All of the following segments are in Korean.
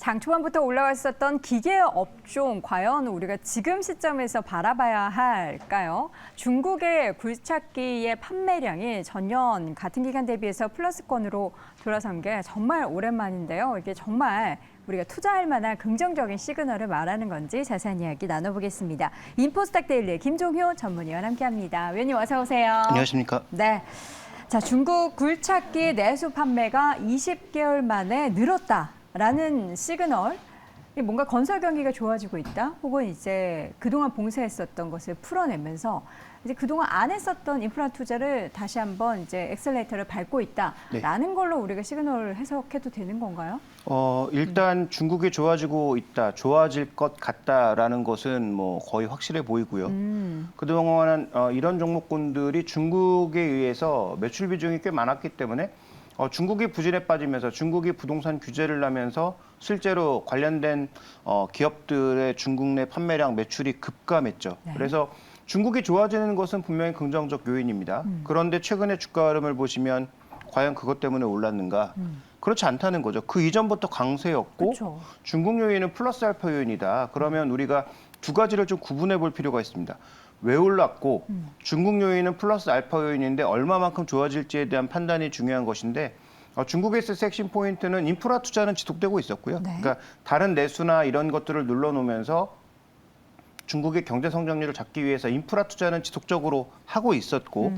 장 초반부터 올라왔었던 기계 업종, 과연 우리가 지금 시점에서 바라봐야 할까요? 중국의 굴착기의 판매량이 전년 같은 기간 대비해서 플러스권으로 돌아선 게 정말 오랜만인데요. 이게 정말 우리가 투자할 만한 긍정적인 시그널을 말하는 건지 자세한 이야기 나눠보겠습니다. 인포스탁 데일리의 김종효 전문위원 함께합니다. 위원님 어서 오세요. 안녕하십니까? 네. 자, 중국 굴착기 내수 판매가 20개월 만에 늘었다라는 시그널. 뭔가 건설 경기가 좋아지고 있다, 혹은 이제 그동안 봉쇄했었던 것을 풀어내면서 이제 그동안 안 했었던 인프라 투자를 다시 한번 이제 엑셀레이터를 밟고 있다라는 걸로 우리가 시그널을 해석해도 되는 건가요? 일단 중국이 좋아지고 있다, 좋아질 것 같다라는 것은 뭐 거의 확실해 보이고요. 그동안 이런 종목군들이 중국에 의해서 매출 비중이 꽤 많았기 때문에 중국이 부진에 빠지면서 중국이 부동산 규제를 하면서 실제로 관련된 기업들의 중국 내 판매량 매출이 급감했죠. 네. 그래서 중국이 좋아지는 것은 분명히 긍정적 요인입니다. 그런데 최근의 주가 흐름을 보시면 과연 그것 때문에 올랐는가? 그렇지 않다는 거죠. 그 이전부터 강세였고 그쵸. 중국 요인은 플러스 알파 요인이다. 그러면 우리가 두 가지를 좀 구분해 볼 필요가 있습니다. 왜 올랐고 중국 요인은 플러스 알파 요인인데 얼마만큼 좋아질지에 대한 판단이 중요한 것인데 중국에서 핵심 포인트는 인프라 투자는 지속되고 있었고요. 네. 그러니까 다른 내수나 이런 것들을 눌러놓으면서 중국의 경제 성장률을 잡기 위해서 인프라 투자는 지속적으로 하고 있었고,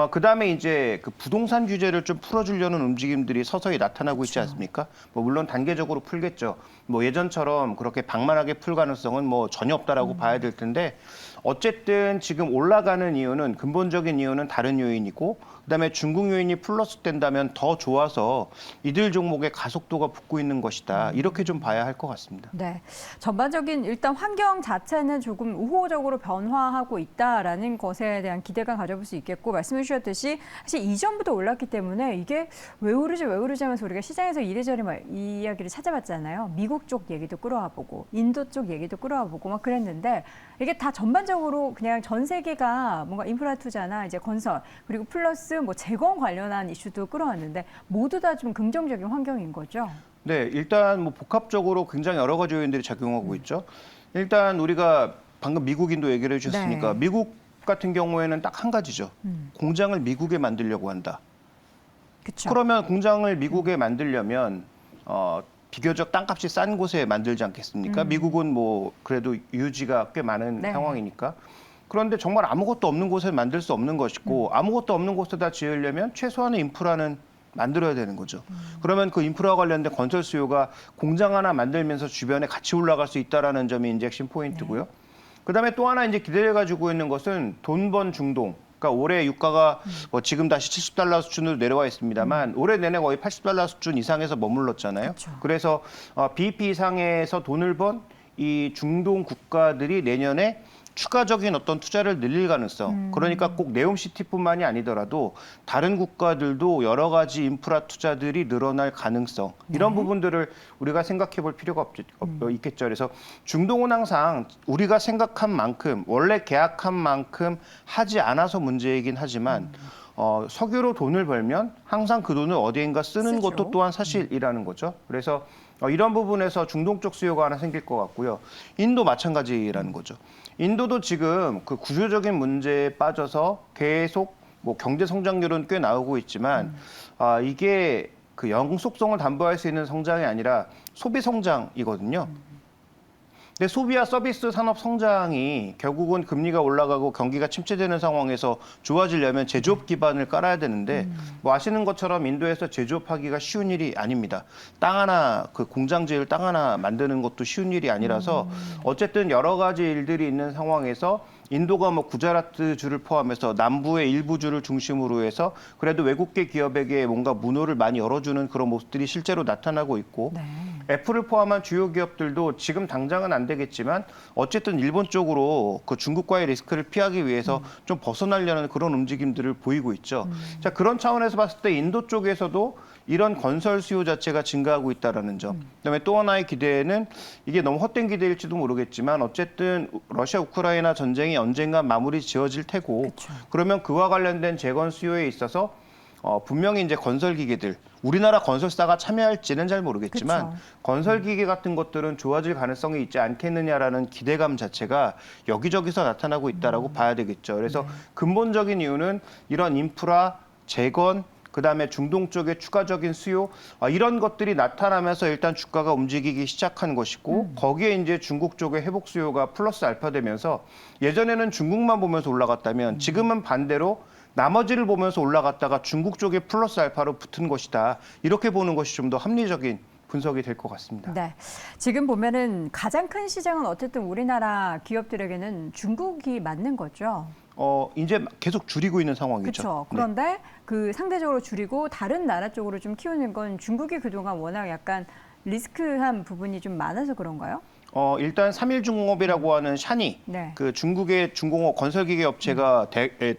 그다음에 이제 그 부동산 규제를 좀 풀어주려는 움직임들이 서서히 나타나고 있지 않습니까? 뭐 물론 단계적으로 풀겠죠. 뭐 예전처럼 그렇게 방만하게 풀 가능성은 뭐 전혀 없다라고 봐야 될 텐데, 어쨌든 지금 올라가는 이유는 근본적인 이유는 다른 요인이고, 그다음에 중국 요인이 플러스 된다면 더 좋아서 이들 종목의 가속도가 붙고 있는 것이다. 이렇게 좀 봐야 할 것 같습니다. 네, 전반적인 일단 환경 자체는 조금 우호적으로 변화하고 있다라는 것에 대한 기대감 가져볼 수 있겠고, 말씀해 주셨듯이 사실 이전부터 올랐기 때문에 이게 왜 오르지 하면서 우리가 시장에서 이래저래 이야기를 찾아봤잖아요. 미국 쪽 얘기도 끌어와 보고 인도 쪽 얘기도 끌어와 보고 막 그랬는데, 이게 다 전반적으로 그냥 전 세계가 뭔가 인프라 투자나 이제 건설 그리고 플러스 뭐 재건 관련한 이슈도 끌어왔는데 모두 다 좀 긍정적인 환경인 거죠. 네, 일단 뭐 복합적으로 굉장히 여러 가지 요인들이 작용하고 있죠. 일단 우리가 방금 미국인도 얘기를 해주셨으니까 네. 미국 같은 경우에는 딱 한 가지죠. 공장을 미국에 만들려고 한다. 그렇죠. 그러면 공장을 미국에 만들려면 비교적 땅값이 싼 곳에 만들지 않겠습니까? 미국은 뭐 그래도 유지가 꽤 많은 네. 상황이니까. 그런데 정말 아무것도 없는 곳에 만들 수 없는 것이고 아무것도 없는 곳에다 지으려면 최소한의 인프라는 만들어야 되는 거죠. 그러면 그 인프라와 관련된 건설 수요가 공장 하나 만들면서 주변에 같이 올라갈 수 있다라는 점이 이제 핵심 포인트고요. 네. 그다음에 또 하나 이제 기대를 가지고 있는 것은 돈 번 중동. 그러니까 올해 유가가 뭐 지금 다시 $70 수준으로 내려와 있습니다만 올해 내내 거의 $80 수준 이상에서 머물렀잖아요. 그렇죠. 그래서 BEP 이상에서 돈을 번 이 중동 국가들이 내년에 추가적인 어떤 투자를 늘릴 가능성. 그러니까 꼭 네옴시티뿐만이 아니더라도 다른 국가들도 여러 가지 인프라 투자들이 늘어날 가능성. 이런 부분들을 우리가 생각해 볼 필요가 있겠죠. 그래서 중동은 항상 우리가 생각한 만큼, 원래 계약한 만큼 하지 않아서 문제이긴 하지만 석유로 돈을 벌면 항상 그 돈을 어디인가 쓰는 쓰죠. 것도 또한 사실이라는 거죠. 그래서 이런 부분에서 중동 쪽 수요가 하나 생길 것 같고요. 인도 마찬가지라는 거죠. 인도도 지금 그 구조적인 문제에 빠져서 계속 뭐 경제 성장률은 꽤 나오고 있지만 이게 그 영속성을 담보할 수 있는 성장이 아니라 소비 성장이거든요. 근데 소비와 서비스 산업 성장이 결국은 금리가 올라가고 경기가 침체되는 상황에서 좋아지려면 제조업 기반을 깔아야 되는데 뭐 아시는 것처럼 인도에서 제조업하기가 쉬운 일이 아닙니다. 땅 하나, 그 공장 지을 땅 하나 만드는 것도 쉬운 일이 아니라서 어쨌든 여러 가지 일들이 있는 상황에서 인도가 뭐 구자라트주를 포함해서 남부의 일부 주를 중심으로 해서 그래도 외국계 기업에게 뭔가 문호를 많이 열어주는 그런 모습들이 실제로 나타나고 있고 네. 애플을 포함한 주요 기업들도 지금 당장은 안 되겠지만 어쨌든 일본 쪽으로 그 중국과의 리스크를 피하기 위해서 좀 벗어나려는 그런 움직임들을 보이고 있죠. 자, 그런 차원에서 봤을 때 인도 쪽에서도 이런 건설 수요 자체가 증가하고 있다는 점. 그다음에 또 하나의 기대는 이게 너무 헛된 기대일지도 모르겠지만 어쨌든 러시아 우크라이나 전쟁이 언젠가 마무리 지어질 테고 그쵸. 그러면 그와 관련된 재건 수요에 있어서 분명히 이제 건설기계들 우리나라 건설사가 참여할지는 잘 모르겠지만 그쵸. 건설기계 같은 것들은 좋아질 가능성이 있지 않겠느냐라는 기대감 자체가 여기저기서 나타나고 있다라고 봐야 되겠죠. 그래서 근본적인 이유는 이런 인프라, 재건, 그다음에 중동 쪽의 추가적인 수요 이런 것들이 나타나면서 일단 주가가 움직이기 시작한 것이고 거기에 이제 중국 쪽의 회복 수요가 플러스 알파 되면서 예전에는 중국만 보면서 올라갔다면 지금은 반대로 나머지를 보면서 올라갔다가 중국 쪽에 플러스 알파로 붙은 것이다. 이렇게 보는 것이 좀 더 합리적인 분석이 될 것 같습니다. 네. 지금 보면은 가장 큰 시장은 어쨌든 우리나라 기업들에게는 중국이 맞는 거죠. 이제 계속 줄이고 있는 상황이죠. 그렇죠. 그런데 그 상대적으로 줄이고 다른 나라 쪽으로 좀 키우는 건 중국이 그동안 워낙 약간 리스크한 부분이 좀 많아서 그런가요? 일단 삼일중공업이라고 하는 샤니, 네. 그 중국의 중공업 건설기계 업체가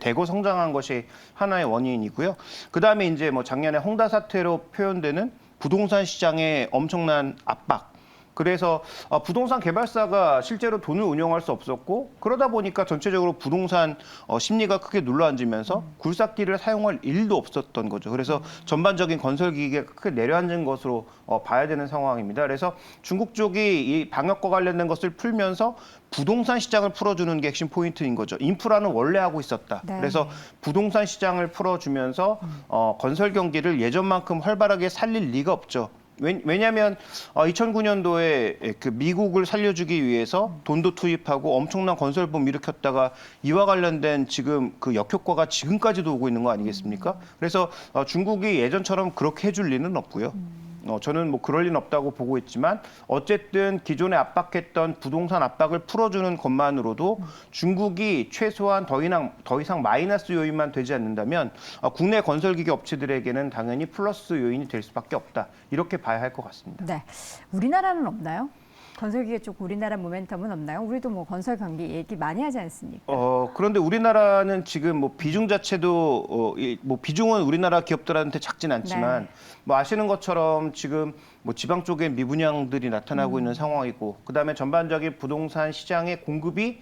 대거 성장한 것이 하나의 원인이고요. 그 다음에 이제 뭐 작년에 홍다 사태로 표현되는 부동산 시장의 엄청난 압박. 그래서 부동산 개발사가 실제로 돈을 운영할 수 없었고 그러다 보니까 전체적으로 부동산 심리가 크게 눌러앉으면서 굴삭기를 사용할 일도 없었던 거죠. 그래서 전반적인 건설기계가 크게 내려앉은 것으로 봐야 되는 상황입니다. 그래서 중국 쪽이 이 방역과 관련된 것을 풀면서 부동산 시장을 풀어주는 게 핵심 포인트인 거죠. 인프라는 원래 하고 있었다. 네. 그래서 부동산 시장을 풀어주면서 건설 경기를 예전만큼 활발하게 살릴 리가 없죠. 왜냐하면 2009년도에 그 미국을 살려주기 위해서 돈도 투입하고 엄청난 건설붐 일으켰다가 이와 관련된 지금 그 역효과가 지금까지도 오고 있는 거 아니겠습니까? 그래서 중국이 예전처럼 그렇게 해줄 리는 없고요. 저는 뭐 그럴 리는 없다고 보고 있지만 어쨌든 기존에 압박했던 부동산 압박을 풀어주는 것만으로도 중국이 최소한 더 이상 마이너스 요인만 되지 않는다면 국내 건설기계 업체들에게는 당연히 플러스 요인이 될 수밖에 없다. 이렇게 봐야 할 것 같습니다. 네. 우리나라는 없나요? 건설기계 쪽 우리나라 모멘텀은 없나요? 우리도 뭐 건설 경기 얘기 많이 하지 않습니까? 그런데 우리나라는 지금 뭐 비중 자체도 뭐 비중은 우리나라 기업들한테 작진 않지만 네. 뭐 아시는 것처럼 지금 뭐 지방 쪽에 미분양들이 나타나고 있는 상황이고 그다음에 전반적인 부동산 시장의 공급이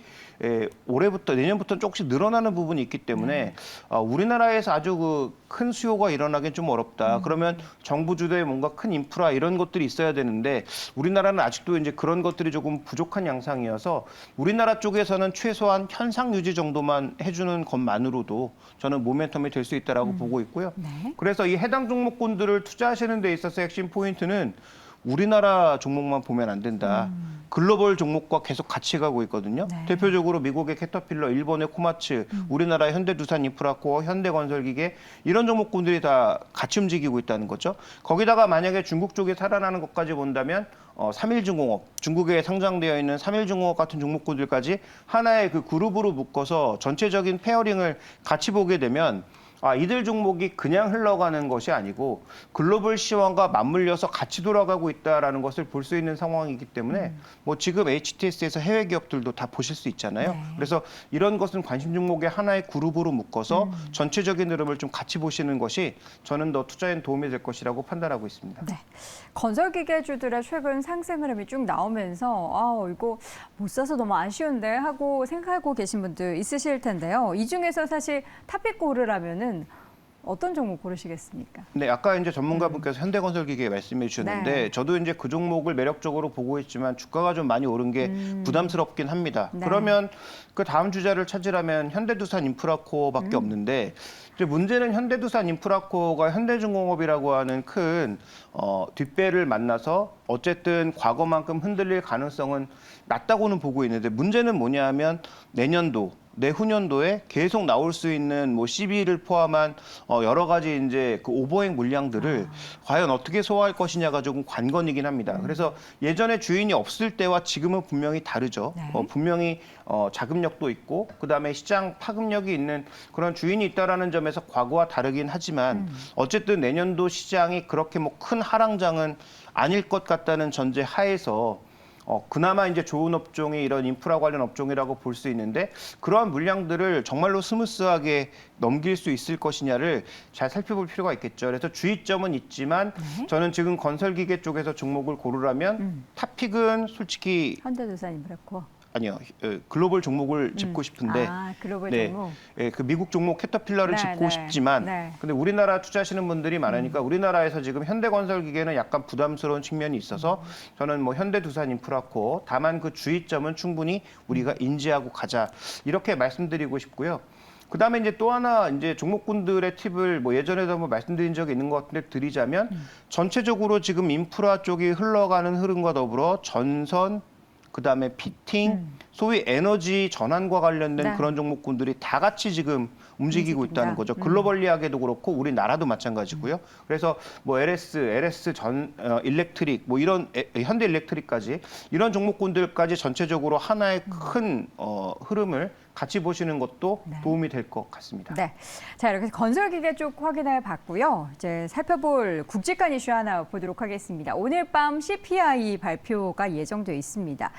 올해부터 내년부터 조금씩 늘어나는 부분이 있기 때문에 우리나라에서 아주 그 큰 수요가 일어나긴 좀 어렵다. 그러면 정부 주도의 뭔가 큰 인프라 이런 것들이 있어야 되는데 우리나라는 아직도 이제 그런 것들이 조금 부족한 양상이어서 우리나라 쪽에서는 최소한 현상 유지 정도만 해주는 것만으로도 저는 모멘텀이 될 수 있다라고 보고 있고요. 네. 그래서 이 해당 종목군들을 투자하시는 데 있어서 핵심 포인트는 우리나라 종목만 보면 안 된다. 글로벌 종목과 계속 같이 가고 있거든요. 네. 대표적으로 미국의 캐터필러, 일본의 코마츠, 우리나라의 현대두산인프라코어, 현대건설기계 이런 종목군들이 다 같이 움직이고 있다는 거죠. 거기다가 만약에 중국 쪽이 살아나는 것까지 본다면 삼일중공업, 중국에 상장되어 있는 삼일중공업 같은 종목군들까지 하나의 그 그룹으로 묶어서 전체적인 페어링을 같이 보게 되면 이들 종목이 그냥 흘러가는 것이 아니고 글로벌 시황과 맞물려서 같이 돌아가고 있다라는 것을 볼 수 있는 상황이기 때문에 뭐 지금 HTS에서 해외 기업들도 다 보실 수 있잖아요. 네. 그래서 이런 것은 관심 종목의 하나의 그룹으로 묶어서 전체적인 흐름을 좀 같이 보시는 것이 저는 더 투자에 도움이 될 것이라고 판단하고 있습니다. 네. 건설기계주들의 최근 상승 흐름이 쭉 나오면서 이거 못 사서 너무 아쉬운데 하고 생각하고 계신 분들 있으실 텐데요. 이 중에서 사실 탑픽 고르라면은 어떤 종목 고르시겠습니까? 네, 아까 이제 전문가분께서 현대건설기계 말씀해 주셨는데 네. 저도 이제 그 종목을 매력적으로 보고 있지만 주가가 좀 많이 오른 게 부담스럽긴 합니다. 네. 그러면 그 다음 주자를 찾으라면 현대두산인프라코어밖에 없는데 이제 문제는 현대두산인프라코어가 현대중공업이라고 하는 큰 뒷배를 만나서 어쨌든 과거만큼 흔들릴 가능성은 낮다고는 보고 있는데 문제는 뭐냐 하면 내후년도에 계속 나올 수 있는 뭐 CB를 포함한 여러 가지 이제 그 오버행 물량들을 과연 어떻게 소화할 것이냐가 조금 관건이긴 합니다. 그래서 예전에 주인이 없을 때와 지금은 분명히 다르죠. 네. 분명히 자금력도 있고 그다음에 시장 파급력이 있는 그런 주인이 있다라는 점에서 과거와 다르긴 하지만 어쨌든 내년도 시장이 그렇게 뭐 큰 하락장은 아닐 것 같다는 전제 하에서 그나마 이제 좋은 업종이 이런 인프라 관련 업종이라고 볼 수 있는데 그러한 물량들을 정말로 스무스하게 넘길 수 있을 것이냐를 잘 살펴볼 필요가 있겠죠. 그래서 주의점은 있지만 저는 지금 건설기계 쪽에서 종목을 고르라면 탑픽은 솔직히 현대두산인프라코어. 아니요 글로벌 종목을 짚고 싶은데 글로벌 네, 종목. 그 미국 종목 캐터필러를 네, 짚고 네. 싶지만 네. 근데 우리나라 투자하시는 분들이 많으니까 우리나라에서 지금 현대건설기계는 약간 부담스러운 측면이 있어서 저는 뭐 현대두산인프라코 다만 그 주의점은 충분히 우리가 인지하고 가자 이렇게 말씀드리고 싶고요. 그다음에 이제 또 하나 이제 종목군들의 팁을 뭐 예전에도 한번 말씀드린 적이 있는 것 같은데 드리자면 전체적으로 지금 인프라 쪽이 흘러가는 흐름과 더불어 전선 그다음에 피팅, 소위 에너지 전환과 관련된 네. 그런 종목군들이 다 같이 지금 움직이고 움직인다. 있다는 거죠. 글로벌리하게도 그렇고 우리나라도 마찬가지고요. 그래서 뭐 LS 일렉트릭, 뭐 이런 현대 일렉트릭까지 이런 종목군들까지 전체적으로 하나의 큰 흐름을 같이 보시는 것도 네. 도움이 될 것 같습니다. 네. 자, 이렇게 건설기계 쪽 확인해 봤고요. 이제 살펴볼 굵직한 이슈 하나 보도록 하겠습니다. 오늘 밤 CPI 발표가 예정돼 있습니다.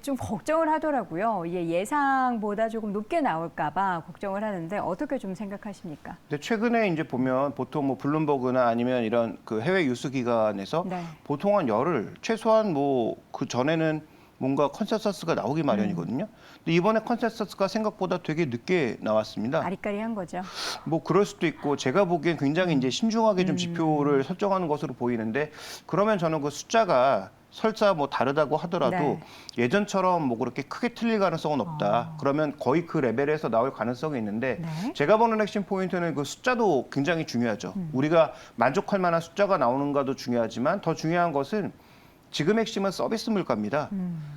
좀 걱정을 하더라고요. 이게 예상보다 조금 높게 나올까 봐 걱정을 하는데 어떻게 좀 생각하십니까? 근데 최근에 이제 보면 보통 뭐 블룸버그나 아니면 이런 그 해외 뉴스 기관에서 네. 보통 한 열흘 최소한 뭐 그 전에는 뭔가 컨센서스가 나오기 마련이거든요. 근데 이번에 컨센서스가 생각보다 되게 늦게 나왔습니다. 아리까리한 거죠. 뭐 그럴 수도 있고 제가 보기엔 굉장히 이제 신중하게 좀 지표를 설정하는 것으로 보이는데 그러면 저는 그 숫자가 설사 뭐 다르다고 하더라도 네. 예전처럼 뭐 그렇게 크게 틀릴 가능성은 없다. 그러면 거의 그 레벨에서 나올 가능성이 있는데 네. 제가 보는 핵심 포인트는 그 숫자도 굉장히 중요하죠. 우리가 만족할 만한 숫자가 나오는가도 중요하지만 더 중요한 것은 지금 핵심은 서비스 물가입니다.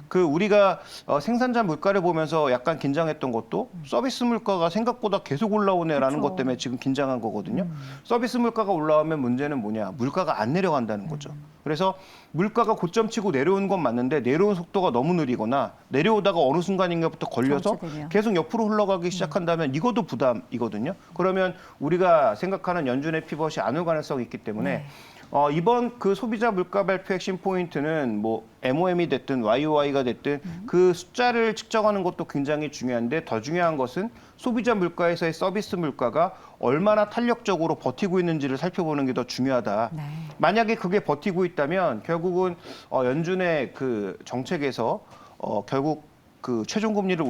그 우리가 생산자 물가를 보면서 약간 긴장했던 것도 서비스 물가가 생각보다 계속 올라오네라는 그쵸. 것 때문에 지금 긴장한 거거든요. 서비스 물가가 올라오면 문제는 뭐냐? 물가가 안 내려간다는 거죠. 그래서 물가가 고점치고 내려오는 건 맞는데 내려오는 속도가 너무 느리거나 내려오다가 어느 순간인가부터 걸려서 정체되면. 계속 옆으로 흘러가기 시작한다면 이것도 부담이거든요. 그러면 우리가 생각하는 연준의 피벗이 안 올 가능성이 있기 때문에 네. 이번 그 소비자 물가 발표 핵심 포인트는 뭐 MOM이 됐든 YOY가 됐든 그 숫자를 측정하는 것도 굉장히 중요한데 더 중요한 것은 소비자 물가에서의 서비스 물가가 얼마나 탄력적으로 버티고 있는지를 살펴보는 게 더 중요하다. 네. 만약에 그게 버티고 있다면 결국은 연준의 그 정책에서 결국 그 최종 금리를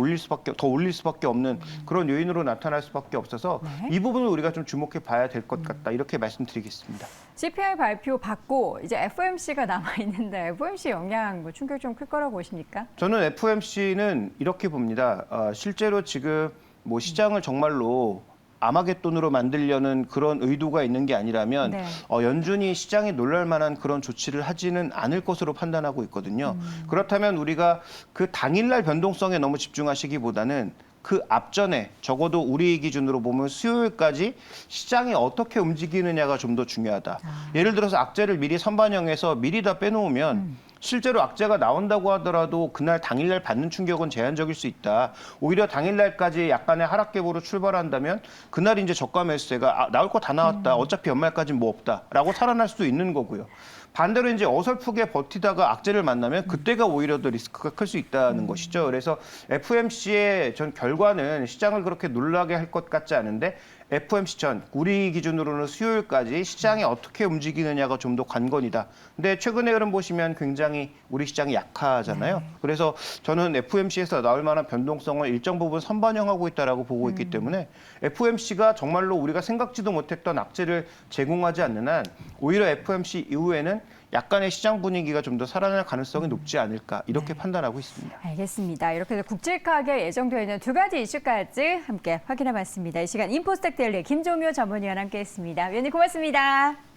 더 올릴 수밖에 없는 그런 요인으로 나타날 수밖에 없어서 네. 이 부분을 우리가 좀 주목해 봐야 될 것 같다 이렇게 말씀드리겠습니다. CPI 발표 받고 이제 FOMC가 남아 있는데 FOMC 영향 뭐 충격 좀 클 거라고 보십니까? 저는 FOMC는 이렇게 봅니다. 실제로 지금 뭐 시장을 정말로 아마겟돈으로 만들려는 그런 의도가 있는 게 아니라면 네. 연준이 시장이 놀랄 만한 그런 조치를 하지는 않을 것으로 판단하고 있거든요. 그렇다면 우리가 그 당일날 변동성에 너무 집중하시기보다는 그 앞전에 적어도 우리 기준으로 보면 수요일까지 시장이 어떻게 움직이느냐가 좀 더 중요하다. 예를 들어서 악재를 미리 선반영해서 미리 다 빼놓으면 실제로 악재가 나온다고 하더라도 그날 당일날 받는 충격은 제한적일 수 있다. 오히려 당일날까지 약간의 하락갭으로 출발한다면 그날 이제 저가 매수세가 나올 거 다 나왔다. 어차피 연말까지는 뭐 없다라고 살아날 수도 있는 거고요. 반대로 이제 어설프게 버티다가 악재를 만나면 그때가 오히려 더 리스크가 클 수 있다는 것이죠. 그래서 FOMC의 전 결과는 시장을 그렇게 놀라게 할 것 같지 않은데 FOMC 전 우리 기준으로는 수요일까지 시장이 어떻게 움직이느냐가 좀 더 관건이다. 근데 최근의 흐름 보시면 굉장히 우리 시장이 약하잖아요. 그래서 저는 FOMC에서 나올 만한 변동성을 일정 부분 선반영하고 있다라고 보고 있기 때문에 FOMC가 정말로 우리가 생각지도 못했던 악재를 제공하지 않는 한 오히려 FOMC 이후에는 약간의 시장 분위기가 좀 더 살아날 가능성이 높지 않을까 이렇게 판단하고 있습니다. 알겠습니다. 이렇게 해서 굵직하게 예정되어 있는 두 가지 이슈까지 함께 확인해봤습니다. 이 시간 인포스텍 데일리 김종효 전문위원 함께했습니다. 위원님 고맙습니다.